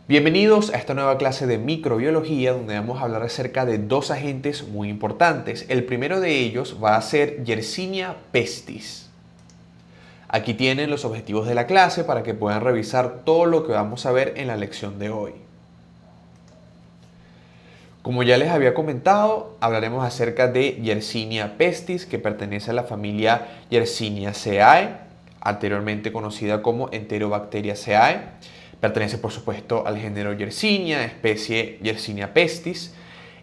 Bienvenidos a esta nueva clase de microbiología donde vamos a hablar acerca de dos agentes muy importantes. El primero de ellos va a ser Yersinia pestis. Aquí tienen los objetivos de la clase para que puedan revisar todo lo que vamos a ver en la lección de hoy. Como ya les había comentado, hablaremos acerca de Yersinia pestis, que pertenece a la familia Yersiniaceae, anteriormente conocida como Enterobacteriaceae. Pertenece, por supuesto, al género Yersinia, especie Yersinia pestis.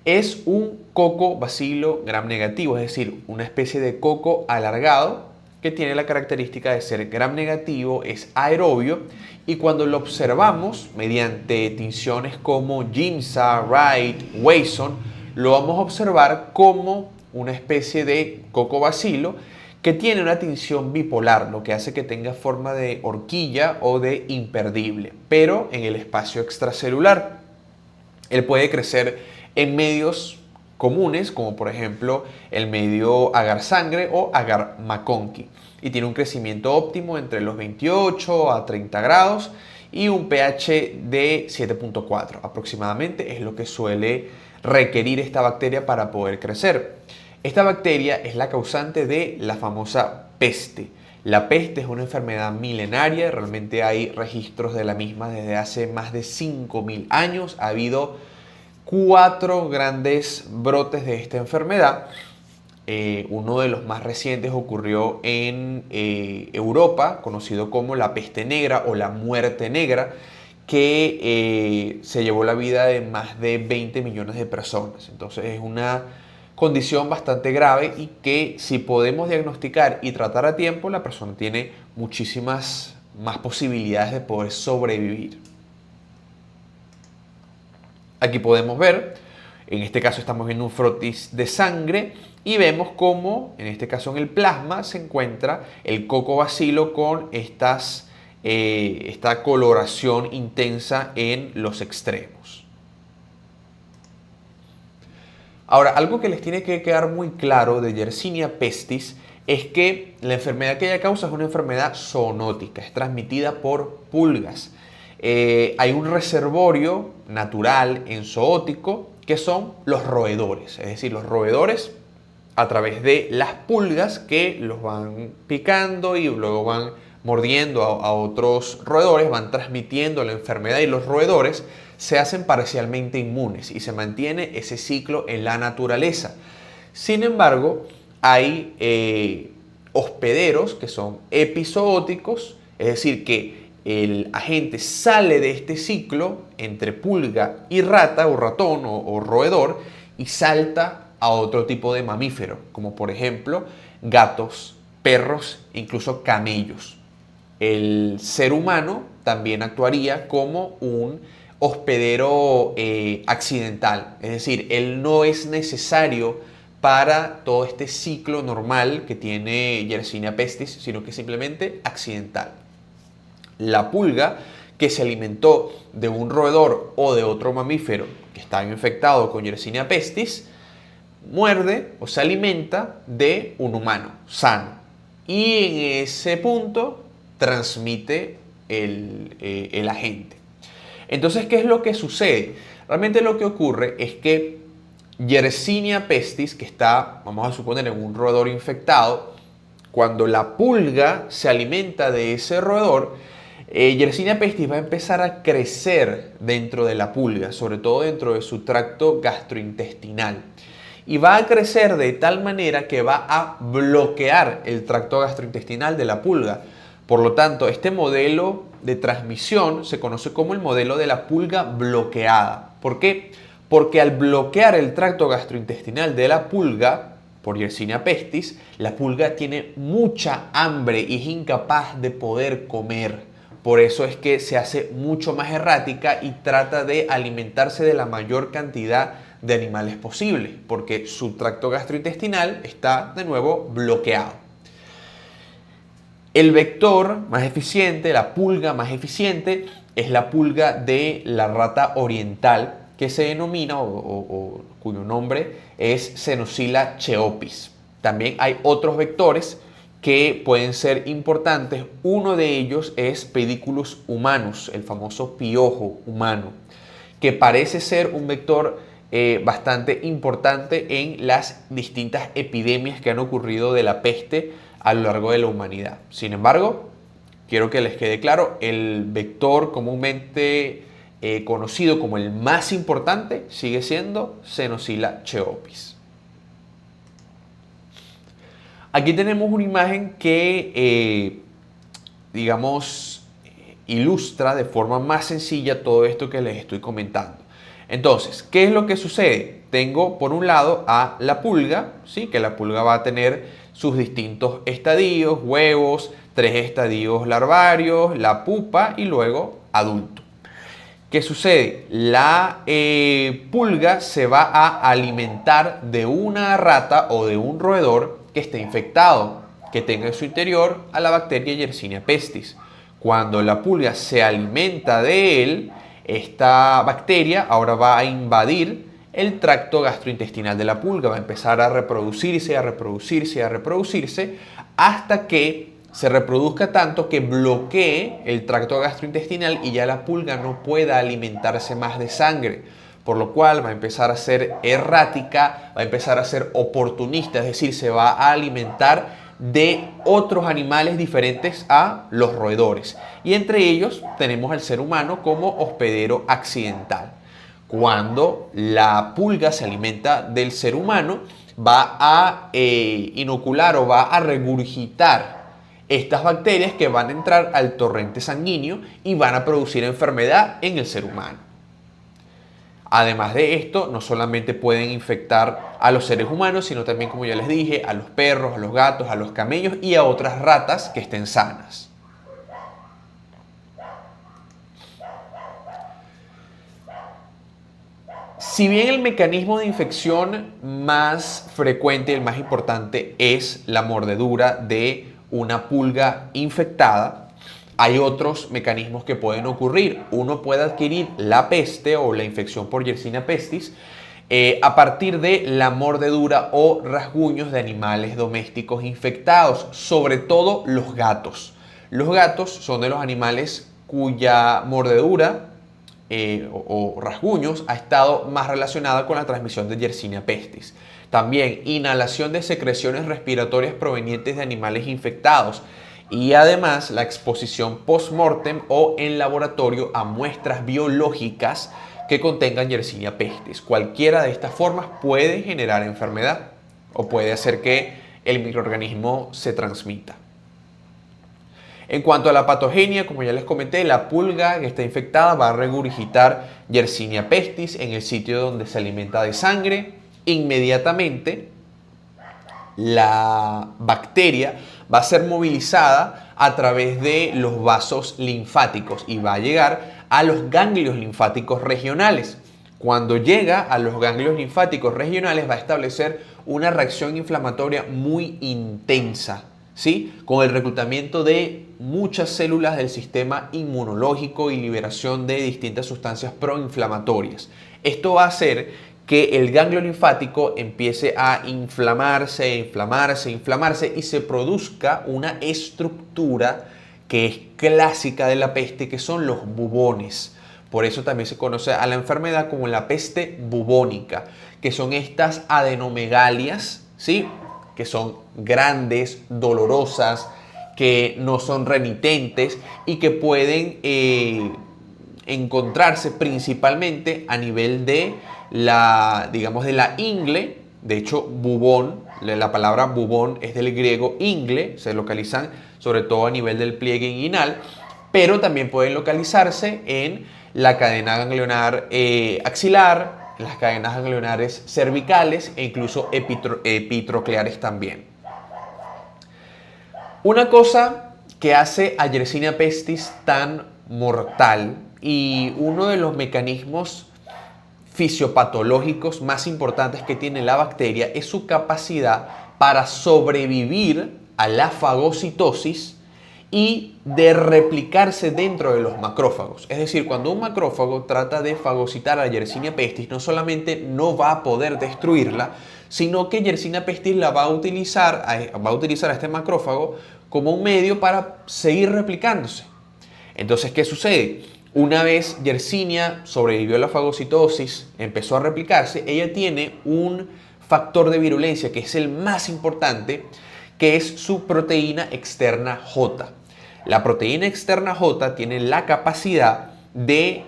Es un coco bacilo gram negativo, es decir, una especie de coco alargado que tiene la característica de ser gram negativo, es aerobio y cuando lo observamos mediante tinciones como Giemsa, Wright, Wasson, lo vamos a observar como una especie de coco bacilo que tiene una tinción bipolar, lo que hace que tenga forma de horquilla o de imperdible, pero en el espacio extracelular. Él puede crecer en medios comunes, como por ejemplo el medio agar-sangre o agar-MacConkey, y tiene un crecimiento óptimo entre los 28 a 30 grados y un pH de 7.4 aproximadamente es lo que suele requerir esta bacteria para poder crecer. Esta bacteria es la causante de la famosa peste. La peste es una enfermedad milenaria, realmente hay registros de la misma desde hace más de 5.000 años. Ha habido 4 grandes brotes de esta enfermedad. Uno de los más recientes ocurrió en Europa, conocido como la peste negra o la muerte negra, que se llevó la vida de más de 20 millones de personas. Entonces es una condición bastante grave y que si podemos diagnosticar y tratar a tiempo, la persona tiene muchísimas más posibilidades de poder sobrevivir. Aquí podemos ver, en este caso estamos viendo un frotis de sangre y vemos cómo, en este caso en el plasma, se encuentra el coco bacilo con esta coloración intensa en los extremos. Ahora, algo que les tiene que quedar muy claro de Yersinia pestis es que la enfermedad que ella causa es una enfermedad zoonótica, es transmitida por pulgas. Hay un reservorio natural en zoótico que son los roedores, es decir, los roedores a través de las pulgas que los van picando y luego van mordiendo a otros roedores, van transmitiendo la enfermedad y los roedores se hacen parcialmente inmunes y se mantiene ese ciclo en la naturaleza. Sin embargo, hay hospederos que son epizoóticos, es decir, que el agente sale de este ciclo entre pulga y rata o ratón o roedor y salta a otro tipo de mamífero, como por ejemplo gatos, perros, incluso camellos. El ser humano también actuaría como un hospedero accidental, es decir, él no es necesario para todo este ciclo normal que tiene Yersinia pestis, sino que es simplemente accidental. La pulga que se alimentó de un roedor o de otro mamífero que estaba infectado con Yersinia pestis, muerde o se alimenta de un humano sano y en ese punto transmite el agente. Entonces, ¿qué es lo que sucede? Realmente lo que ocurre es que Yersinia pestis, que está, vamos a suponer, en un roedor infectado, cuando la pulga se alimenta de ese roedor, Yersinia pestis va a empezar a crecer dentro de la pulga, sobre todo dentro de su tracto gastrointestinal. Y va a crecer de tal manera que va a bloquear el tracto gastrointestinal de la pulga. Por lo tanto, este modelo de transmisión se conoce como el modelo de la pulga bloqueada. ¿Por qué? Porque al bloquear el tracto gastrointestinal de la pulga, por Yersinia pestis, la pulga tiene mucha hambre y es incapaz de poder comer. Por eso es que se hace mucho más errática y trata de alimentarse de la mayor cantidad de animales posible, porque su tracto gastrointestinal está de nuevo bloqueado. El vector más eficiente, la pulga más eficiente, es la pulga de la rata oriental, que se denomina o cuyo nombre es Xenocilla cheopis. También hay otros vectores que pueden ser importantes. Uno de ellos es Pediculus humanus, el famoso piojo humano, que parece ser un vector bastante importante en las distintas epidemias que han ocurrido de la peste a lo largo de la humanidad. Sin embargo, quiero que les quede claro, el vector comúnmente conocido como el más importante sigue siendo Xenocilla cheopis. Aquí tenemos una imagen que, digamos, ilustra de forma más sencilla todo esto que les estoy comentando. Entonces, ¿qué es lo que sucede? Tengo por un lado a la pulga, ¿sí? Que la pulga va a tener sus distintos estadios, huevos, 3 estadios larvarios, la pupa y luego adulto. ¿Qué sucede? La pulga se va a alimentar de una rata o de un roedor que esté infectado, que tenga en su interior a la bacteria Yersinia pestis. Cuando la pulga se alimenta de él, esta bacteria ahora va a invadir el tracto gastrointestinal de la pulga, va a empezar a reproducirse, a reproducirse, a reproducirse, hasta que se reproduzca tanto que bloquee el tracto gastrointestinal y ya la pulga no pueda alimentarse más de sangre, por lo cual va a empezar a ser errática, va a empezar a ser oportunista, es decir, se va a alimentar de otros animales diferentes a los roedores. Y entre ellos tenemos al ser humano como hospedero accidental. Cuando la pulga se alimenta del ser humano, va a inocular o va a regurgitar estas bacterias que van a entrar al torrente sanguíneo y van a producir enfermedad en el ser humano. Además de esto, no solamente pueden infectar a los seres humanos, sino también, como ya les dije, a los perros, a los gatos, a los camellos y a otras ratas que estén sanas. Si bien el mecanismo de infección más frecuente y el más importante es la mordedura de una pulga infectada, hay otros mecanismos que pueden ocurrir. Uno puede adquirir la peste o la infección por Yersinia pestis a partir de la mordedura o rasguños de animales domésticos infectados, sobre todo los gatos. Los gatos son de los animales cuya mordedura o rasguños ha estado más relacionada con la transmisión de Yersinia pestis. También inhalación de secreciones respiratorias provenientes de animales infectados y además la exposición post-mortem o en laboratorio a muestras biológicas que contengan Yersinia pestis. Cualquiera de estas formas puede generar enfermedad o puede hacer que el microorganismo se transmita. En cuanto a la patogenia, como ya les comenté, la pulga que está infectada va a regurgitar Yersinia pestis en el sitio donde se alimenta de sangre. Inmediatamente la bacteria va a ser movilizada a través de los vasos linfáticos y va a llegar a los ganglios linfáticos regionales. Cuando llega a los ganglios linfáticos regionales va a establecer una reacción inflamatoria muy intensa, ¿sí? Con el reclutamiento de muchas células del sistema inmunológico y liberación de distintas sustancias proinflamatorias. Esto va a hacer que el ganglio linfático empiece a inflamarse, inflamarse, inflamarse y se produzca una estructura que es clásica de la peste, que son los bubones. Por eso también se conoce a la enfermedad como la peste bubónica, que son estas adenomegalias, ¿sí? Que son grandes, dolorosas, que no son remitentes y que pueden encontrarse principalmente a nivel de digamos, de la ingle. De hecho, bubón, la palabra bubón es del griego ingle, se localizan sobre todo a nivel del pliegue inguinal, pero también pueden localizarse en la cadena ganglionar axilar, las cadenas ganglionares cervicales e incluso epitrocleares también. Una cosa que hace a Yersinia pestis tan mortal y uno de los mecanismos fisiopatológicos más importantes que tiene la bacteria es su capacidad para sobrevivir a la fagocitosis y de replicarse dentro de los macrófagos. Es decir, cuando un macrófago trata de fagocitar a Yersinia pestis, no solamente no va a poder destruirla, sino que Yersinia pestis la va a utilizar a este macrófago como un medio para seguir replicándose. Entonces, ¿qué sucede? Una vez Yersinia sobrevivió a la fagocitosis, empezó a replicarse, ella tiene un factor de virulencia que es el más importante, que es su proteína externa J. La proteína externa J tiene la capacidad de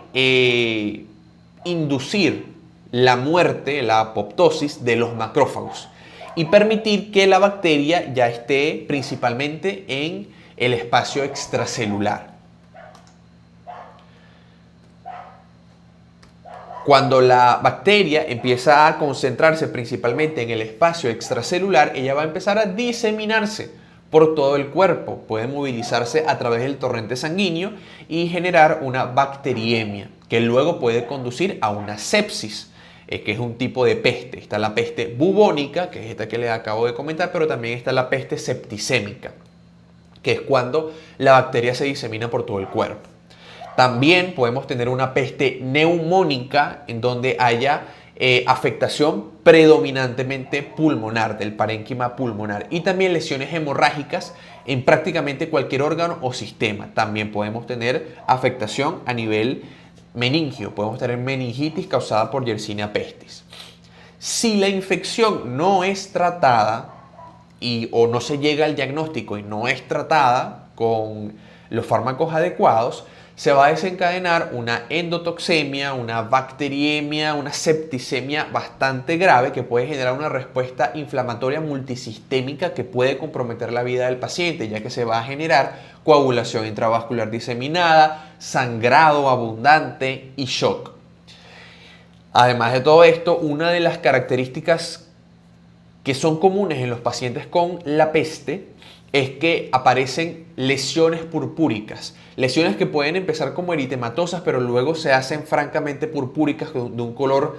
inducir la muerte, la apoptosis de los macrófagos y permitir que la bacteria ya esté principalmente en el espacio extracelular. Cuando la bacteria empieza a concentrarse principalmente en el espacio extracelular, ella va a empezar a diseminarse por todo el cuerpo. Puede movilizarse a través del torrente sanguíneo y generar una bacteriemia, que luego puede conducir a una sepsis, que es un tipo de peste. Está la peste bubónica, que es esta que les acabo de comentar, pero también está la peste septicémica, que es cuando la bacteria se disemina por todo el cuerpo. También podemos tener una peste neumónica en donde haya afectación predominantemente pulmonar, del parénquima pulmonar, y también lesiones hemorrágicas en prácticamente cualquier órgano o sistema. También podemos tener afectación a nivel meningio, podemos tener meningitis causada por Yersinia pestis. Si la infección no es tratada o no se llega al diagnóstico y no es tratada con los fármacos adecuados, se va a desencadenar una endotoxemia, una bacteriemia, una septicemia bastante grave que puede generar una respuesta inflamatoria multisistémica que puede comprometer la vida del paciente, ya que se va a generar coagulación intravascular diseminada, sangrado abundante y shock. Además de todo esto, una de las características que son comunes en los pacientes con la peste es que aparecen lesiones purpúricas, lesiones que pueden empezar como eritematosas, pero luego se hacen francamente purpúricas de un color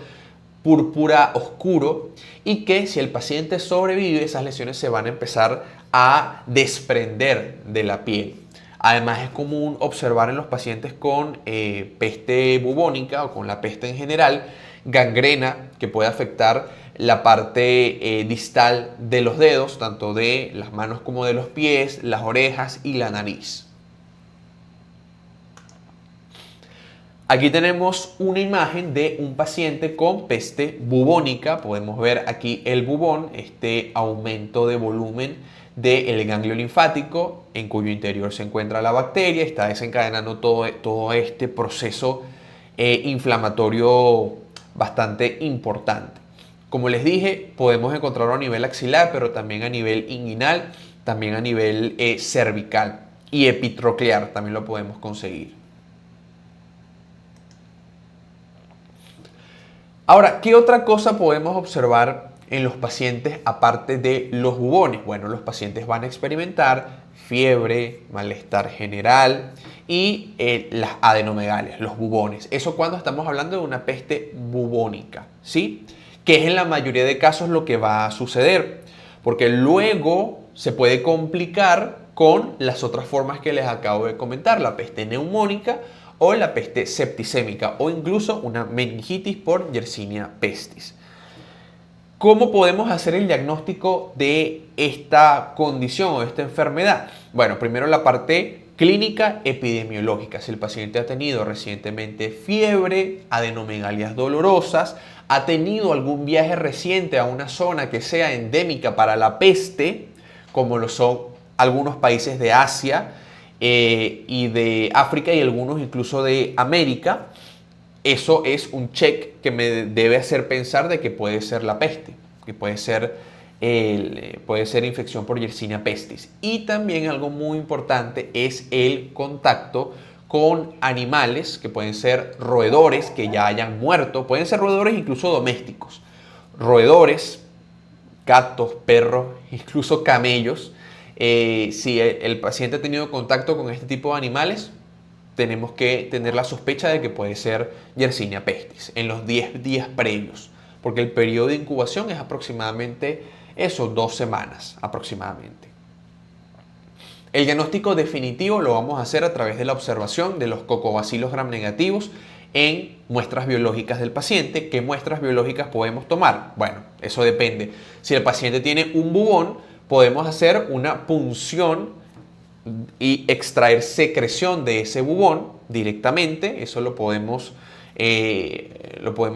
púrpura oscuro, y que si el paciente sobrevive, esas lesiones se van a empezar a desprender de la piel. Además, es común observar en los pacientes con peste bubónica o con la peste en general, gangrena que puede afectar la parte distal de los dedos, tanto de las manos como de los pies, las orejas y la nariz. Aquí tenemos una imagen de un paciente con peste bubónica. Podemos ver aquí el bubón, este aumento de volumen del ganglio linfático en cuyo interior se encuentra la bacteria. Está desencadenando todo este proceso inflamatorio bastante importante. Como les dije, podemos encontrarlo a nivel axilar, pero también a nivel inguinal, también a nivel cervical y epitroclear también lo podemos conseguir. Ahora, ¿qué otra cosa podemos observar en los pacientes aparte de los bubones? Bueno, los pacientes van a experimentar fiebre, malestar general y las adenomegalias, los bubones. Eso cuando estamos hablando de una peste bubónica, ¿sí? Que es en la mayoría de casos lo que va a suceder, porque luego se puede complicar con las otras formas que les acabo de comentar, la peste neumónica o la peste septicémica o incluso una meningitis por Yersinia pestis. ¿Cómo podemos hacer el diagnóstico de esta condición o de esta enfermedad? Bueno, primero la parte clínica epidemiológica. Si el paciente ha tenido recientemente fiebre, adenomegalias dolorosas, ha tenido algún viaje reciente a una zona que sea endémica para la peste, como lo son algunos países de Asia y de África y algunos incluso de América, eso es un check que me debe hacer pensar de que puede ser la peste, que puede ser infección por Yersinia pestis. Y también algo muy importante es el contacto con animales que pueden ser roedores que ya hayan muerto, pueden ser roedores incluso domésticos, roedores, gatos, perros, incluso camellos. Si el paciente ha tenido contacto con este tipo de animales, tenemos que tener la sospecha de que puede ser Yersinia pestis en los 10 días previos, porque el periodo de incubación es aproximadamente 2 semanas aproximadamente. El diagnóstico definitivo lo vamos a hacer a través de la observación de los cocobacilos gram negativos en muestras biológicas del paciente. ¿Qué muestras biológicas podemos tomar? Bueno, eso depende. Si el paciente tiene un bubón, podemos hacer una punción y extraer secreción de ese bubón directamente. Eso lo podemos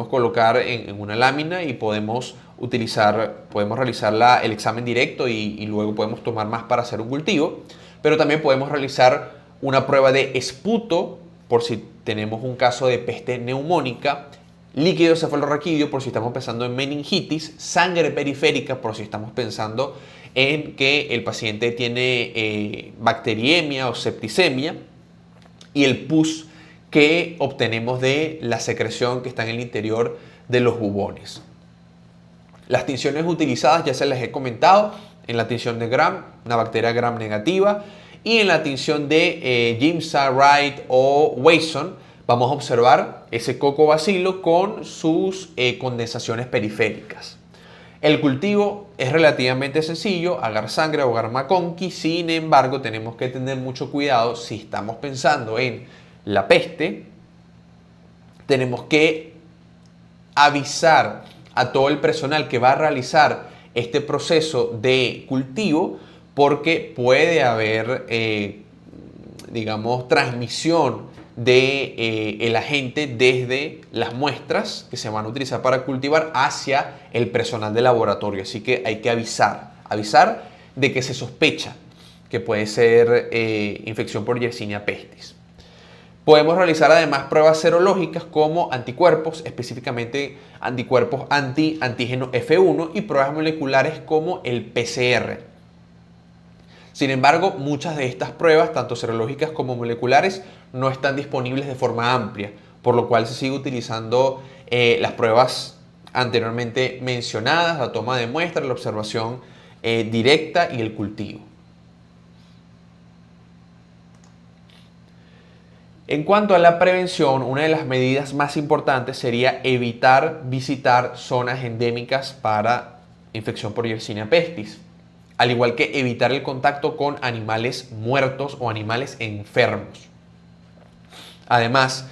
colocar en una lámina y podemos realizar el examen directo y luego podemos tomar más para hacer un cultivo. Pero también podemos realizar una prueba de esputo por si tenemos un caso de peste neumónica, líquido cefalorraquídeo por si estamos pensando en meningitis, sangre periférica por si estamos pensando en que el paciente tiene bacteriemia o septicemia, y el pus que obtenemos de la secreción que está en el interior de los bubones. Las tinciones utilizadas ya se las he comentado. En la tinción de Gram, una bacteria Gram negativa, y en la tinción de Giemsa, Wright o Wasson vamos a observar ese cocobacilo con sus condensaciones periféricas. El cultivo es relativamente sencillo, agar sangre o agar McConkey. Sin embargo, tenemos que tener mucho cuidado si estamos pensando en la peste. Tenemos que avisar a todo el personal que va a realizar este proceso de cultivo, porque puede haber, transmisión del agente desde las muestras que se van a utilizar para cultivar hacia el personal de laboratorio. Así que hay que avisar de que se sospecha que puede ser infección por Yersinia pestis. Podemos realizar además pruebas serológicas como anticuerpos, específicamente anticuerpos antígeno F1, y pruebas moleculares como el PCR. Sin embargo, muchas de estas pruebas, tanto serológicas como moleculares, no están disponibles de forma amplia, por lo cual se sigue utilizando las pruebas anteriormente mencionadas, la toma de muestras, la observación directa y el cultivo. En cuanto a la prevención, una de las medidas más importantes sería evitar visitar zonas endémicas para infección por Yersinia pestis, al igual que evitar el contacto con animales muertos o animales enfermos. Además,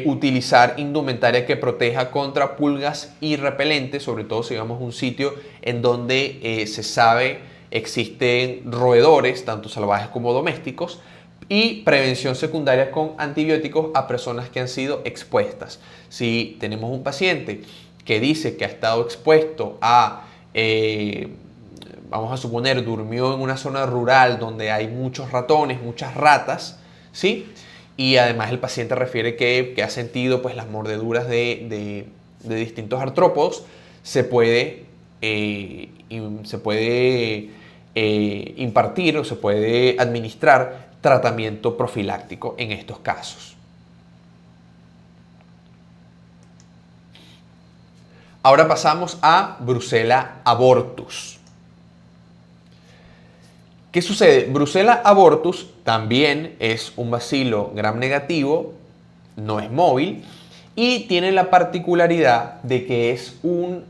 utilizar indumentaria que proteja contra pulgas y repelentes, sobre todo si vamos a un sitio en donde se sabe existen roedores, tanto salvajes como domésticos, y prevención secundaria con antibióticos a personas que han sido expuestas. Si tenemos un paciente que dice que ha estado expuesto a, vamos a suponer, durmió en una zona rural donde hay muchos ratones, muchas ratas, ¿sí? Y además el paciente refiere que ha sentido pues, las mordeduras de distintos artrópodos, se puede impartir o se puede administrar tratamiento profiláctico en estos casos. Ahora pasamos a Brucella abortus. ¿Qué sucede? Brucella abortus también es un bacilo gram negativo, no es móvil y tiene la particularidad de que es un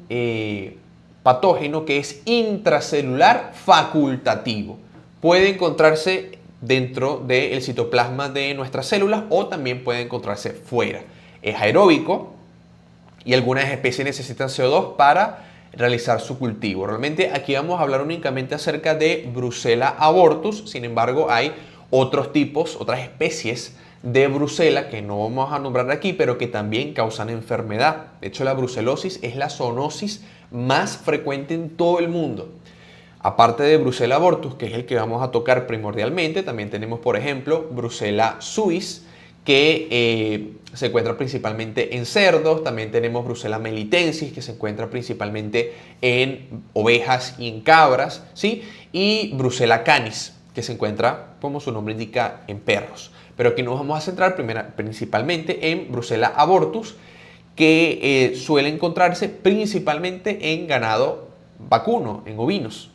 patógeno que es intracelular facultativo. Puede encontrarse dentro del citoplasma de nuestras células o también puede encontrarse fuera. Es aeróbico y algunas especies necesitan CO2 para realizar su cultivo. Realmente aquí vamos a hablar únicamente acerca de Brucella abortus. Sin embargo, hay otros tipos, otras especies de Brucella que no vamos a nombrar aquí, pero que también causan enfermedad. De hecho, la brucelosis es la zoonosis más frecuente en todo el mundo. Aparte de Brucella abortus, que es el que vamos a tocar primordialmente, también tenemos, por ejemplo, Brucella suis, que se encuentra principalmente en cerdos. También tenemos Brucella melitensis, que se encuentra principalmente en ovejas y en cabras, ¿sí? Y Brucella canis, que se encuentra, como su nombre indica, en perros. Pero aquí nos vamos a centrar principalmente en Brucella abortus, que suele encontrarse principalmente en ganado vacuno, en ovinos.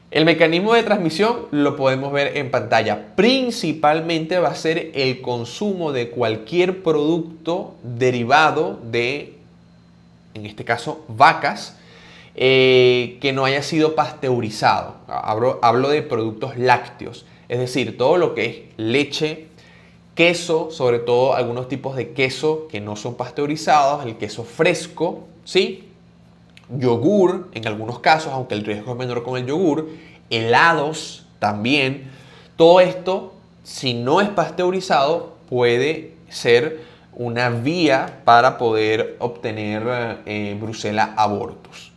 El mecanismo de transmisión lo podemos ver en pantalla. Principalmente va a ser el consumo de cualquier producto derivado de, en este caso, vacas, que no haya sido pasteurizado. Hablo de productos lácteos, es decir, todo lo que es leche, queso, sobre todo algunos tipos de queso que no son pasteurizados, el queso fresco, ¿sí? Yogur, en algunos casos, aunque el riesgo es menor con el yogur, helados también. Todo esto, si no es pasteurizado, puede ser una vía para poder obtener Brucella abortus.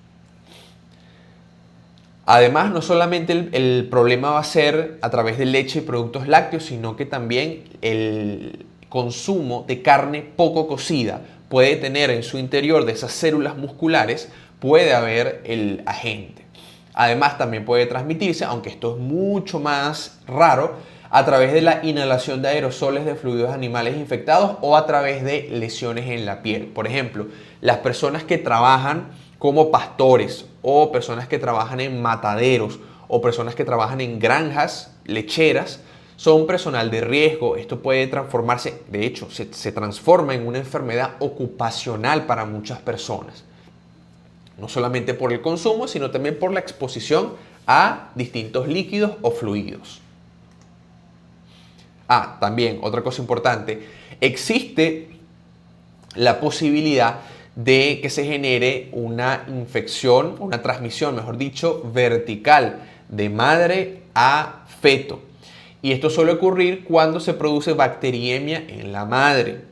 Además, no solamente el problema va a ser a través de leche y productos lácteos, sino que también el consumo de carne poco cocida puede tener en su interior de esas células musculares, puede haber el agente. Además, también puede transmitirse, aunque esto es mucho más raro, a través de la inhalación de aerosoles de fluidos animales infectados o a través de lesiones en la piel. Por ejemplo, las personas que trabajan como pastores o personas que trabajan en mataderos o personas que trabajan en granjas lecheras son personal de riesgo. Esto puede transformarse, de hecho, se transforma en una enfermedad ocupacional para muchas personas. No solamente por el consumo, sino también por la exposición a distintos líquidos o fluidos. También otra cosa importante, existe la posibilidad de que se genere una infección, una transmisión, mejor dicho, vertical de madre a feto. Y esto suele ocurrir cuando se produce bacteriemia en la madre.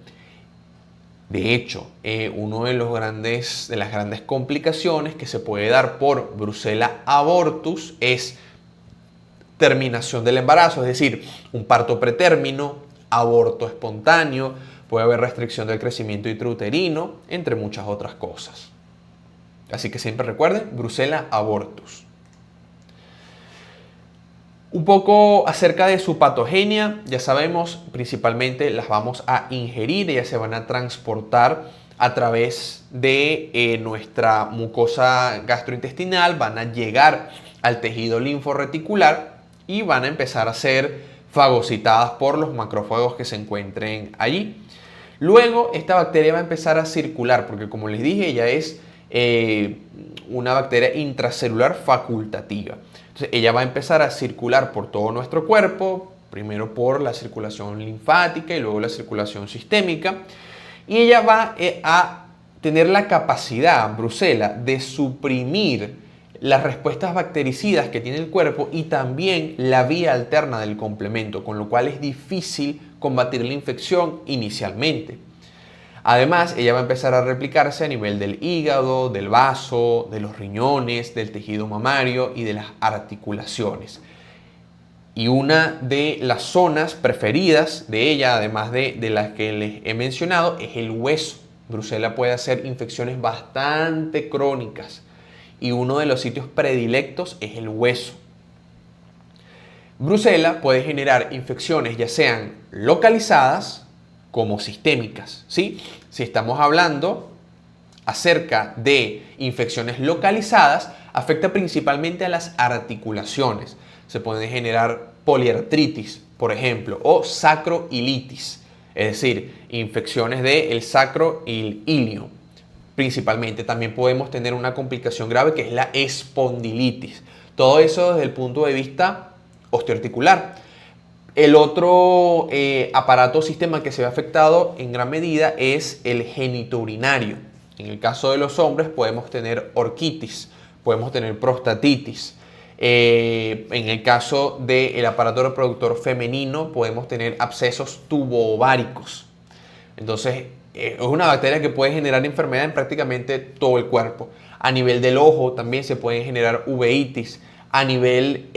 De hecho, una de las grandes complicaciones que se puede dar por Brucella abortus es terminación del embarazo, es decir, un parto pretérmino, aborto espontáneo, puede haber restricción del crecimiento intrauterino, entre muchas otras cosas. Así que siempre recuerden, Brucella abortus. Un poco acerca de su patogenia, ya sabemos, principalmente las vamos a ingerir, ellas se van a transportar a través de nuestra mucosa gastrointestinal, van a llegar al tejido linforreticular y van a empezar a ser fagocitadas por los macrófagos que se encuentren allí. Luego esta bacteria va a empezar a circular, porque como les dije, ella es una bacteria intracelular facultativa. Entonces ella va a empezar a circular por todo nuestro cuerpo, primero por la circulación linfática y luego la circulación sistémica. Y ella va a tener la capacidad, Brucella, de suprimir las respuestas bactericidas que tiene el cuerpo y también la vía alterna del complemento, con lo cual es difícil combatir la infección inicialmente. Además, ella va a empezar a replicarse a nivel del hígado, del vaso, de los riñones, del tejido mamario y de las articulaciones. Y una de las zonas preferidas de ella, además de las que les he mencionado, es el hueso. Brucella puede hacer infecciones bastante crónicas y uno de los sitios predilectos es el hueso. Brucella puede generar infecciones ya sean localizadas como sistémicas, ¿sí? Si estamos hablando acerca de infecciones localizadas, afecta principalmente a las articulaciones. Se pueden generar poliartritis, por ejemplo, o sacroilitis, es decir, infecciones del sacro y el ilio. Principalmente también podemos tener una complicación grave que es la espondilitis. Todo eso desde el punto de vista osteoarticular. El otro aparato o sistema que se ve afectado en gran medida es el genitourinario. En el caso de los hombres podemos tener orquitis, podemos tener prostatitis. En el caso del aparato reproductor femenino podemos tener abscesos tuboováricos. Entonces es una bacteria que puede generar enfermedad en prácticamente todo el cuerpo. A nivel del ojo también se pueden generar uveitis. A nivel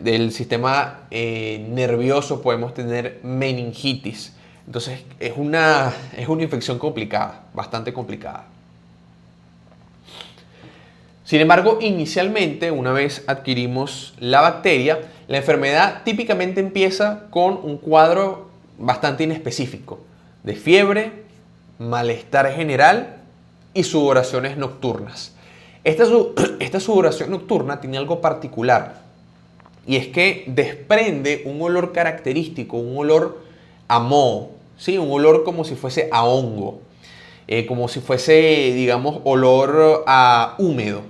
del sistema nervioso podemos tener meningitis. Entonces es una infección complicada, bastante complicada. Sin embargo, inicialmente, una vez adquirimos la bacteria, la enfermedad típicamente empieza con un cuadro bastante inespecífico de fiebre, malestar general y sudoraciones nocturnas. Esta sudoración nocturna tiene algo particular y es que desprende un olor característico, un olor a moho, ¿sí? Un olor como si fuese a hongo. como si fuese, digamos, olor a húmedo.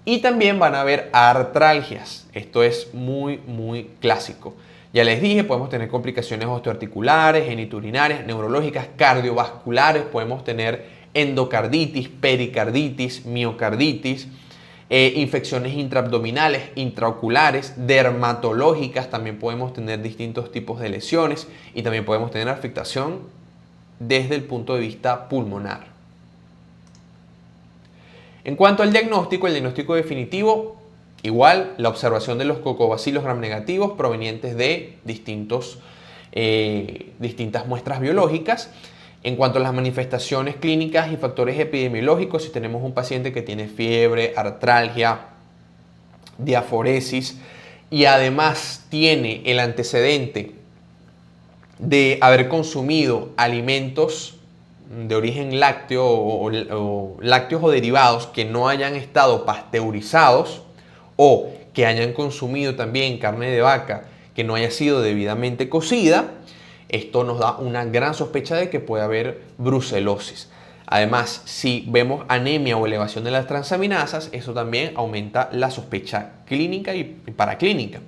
Y también van a haber artralgias. Esto es muy clásico. Ya les dije, podemos tener complicaciones osteoarticulares, genitourinarias, neurológicas, cardiovasculares. Podemos tener endocarditis, pericarditis, miocarditis, infecciones intraabdominales, intraoculares, dermatológicas. También podemos tener distintos tipos de lesiones y también podemos tener afectación desde el punto de vista pulmonar. En cuanto al diagnóstico, el diagnóstico definitivo, igual la observación de los cocobacilos gram negativos provenientes de distintas muestras biológicas. En cuanto a las manifestaciones clínicas y factores epidemiológicos, si tenemos un paciente que tiene fiebre, artralgia, diaforesis y además tiene el antecedente de haber consumido alimentos de origen lácteo o lácteos o derivados que no hayan estado pasteurizados o que hayan consumido también carne de vaca que no haya sido debidamente cocida, esto nos da una gran sospecha de que puede haber brucelosis. Además, si vemos anemia o elevación de las transaminasas, eso también aumenta la sospecha clínica y paraclínica.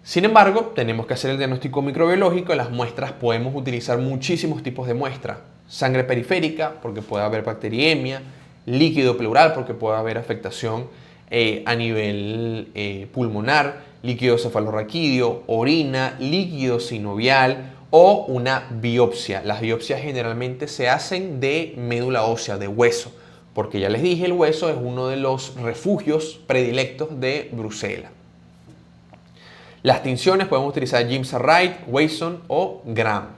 Sin embargo, tenemos que hacer el diagnóstico microbiológico. En las muestras podemos utilizar muchísimos tipos de muestras. Sangre periférica, porque puede haber bacteriemia. Líquido pleural, porque puede haber afectación a nivel pulmonar. Líquido cefalorraquídeo, orina, líquido sinovial o una biopsia. Las biopsias generalmente se hacen de médula ósea, de hueso, porque ya les dije, el hueso es uno de los refugios predilectos de Brucela. Las tinciones podemos utilizar Giemsa-Wright, Wasson o Gram.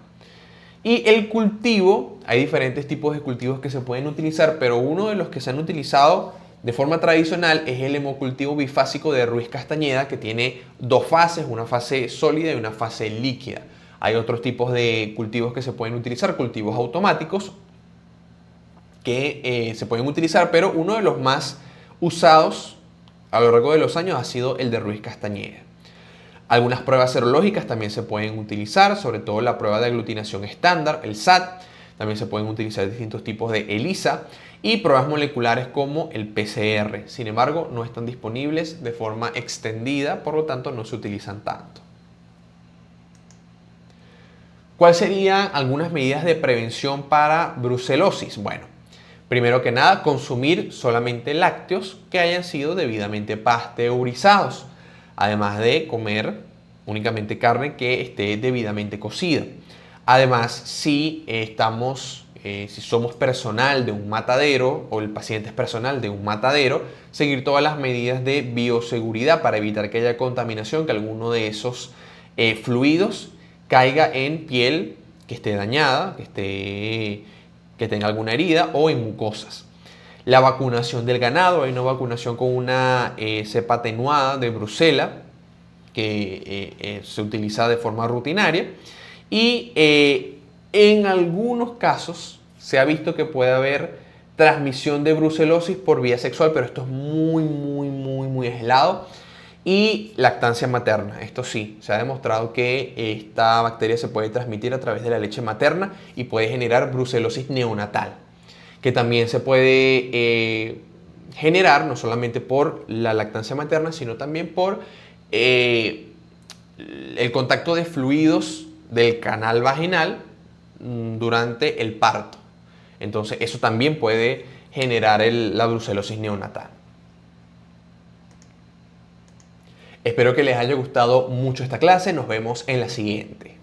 Y el cultivo, hay diferentes tipos de cultivos que se pueden utilizar, pero uno de los que se han utilizado de forma tradicional es el hemocultivo bifásico de Ruiz Castañeda, que tiene dos fases, una fase sólida y una fase líquida. Hay otros tipos de cultivos que se pueden utilizar, cultivos automáticos que se pueden utilizar, pero uno de los más usados a lo largo de los años ha sido el de Ruiz Castañeda. Algunas pruebas serológicas también se pueden utilizar, sobre todo la prueba de aglutinación estándar, el SAT. También se pueden utilizar distintos tipos de ELISA y pruebas moleculares como el PCR. Sin embargo, no están disponibles de forma extendida, por lo tanto no se utilizan tanto. ¿Cuáles serían algunas medidas de prevención para brucelosis? Bueno, primero que nada, consumir solamente lácteos que hayan sido debidamente pasteurizados, además de comer únicamente carne que esté debidamente cocida. Además, si somos personal de un matadero o el paciente es personal de un matadero, seguir todas las medidas de bioseguridad para evitar que haya contaminación, que alguno de esos fluidos caiga en piel que esté dañada, que tenga alguna herida o en mucosas. La vacunación del ganado, hay una vacunación con una cepa atenuada de Brucela que se utiliza de forma rutinaria y en algunos casos se ha visto que puede haber transmisión de brucelosis por vía sexual, pero esto es muy aislado. Y lactancia materna, esto sí, se ha demostrado que esta bacteria se puede transmitir a través de la leche materna y puede generar brucelosis neonatal, que también se puede generar no solamente por la lactancia materna, sino también por el contacto de fluidos del canal vaginal durante el parto. Entonces eso también puede generar la brucelosis neonatal. Espero que les haya gustado mucho esta clase. Nos vemos en la siguiente.